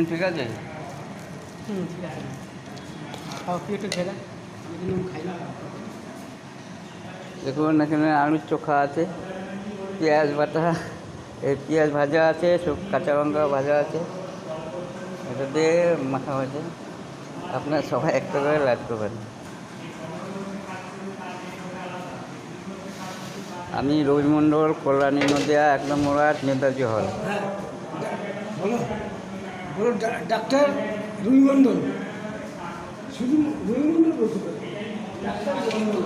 ঠিক আছে? ঠিক আছে। খাও, তুই একটু খেয়ে দে। আমি তো নুন খাই না। দেখুন এখানে আলুর চোখা আছে, পেঁয়াজ বাটা, এই পেঁয়াজ ভাজা আছে, সব কাঁচা লঙ্কা ভাজা আছে, এটা দিয়ে মাখা হয়েছে। আপনারা সবাই একটা করে লাইক করবেন। আমি রবি মণ্ডল, কল্যাণী নদিয়া 1 নম্বর ওয়ার্ড, নেতাজি হল। হ্যাঁ, বলো বলো ডাক্তার রুই মণ্ডল, শুধু রুই মণ্ডল বলতে পারে। ডাক্তার রুই মণ্ডল।